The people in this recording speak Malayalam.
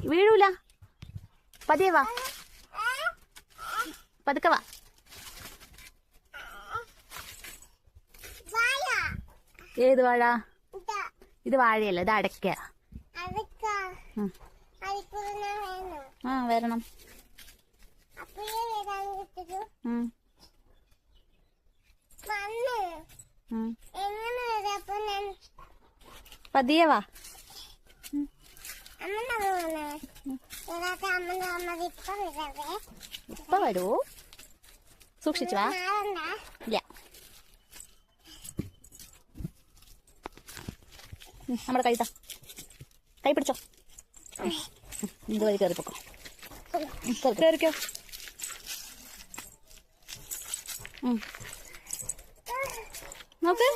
വീഴൂല. പതിയെ വാ, പതുക്കെ വാ. ഏത് വാഴ? ഇത് വാഴയല്ല, ഇത് അടയ്ക്ക. വരണം. പതിയെ വാ. ഇപ്പൊ വരൂ. സൂക്ഷിച്ചു വാ. ഇല്ല, നമ്മുടെ കൈ പിടിച്ചോ. ഇതുവഴി കയറിപ്പോക്കോ. കയറിക്കോ. നോക്ക്.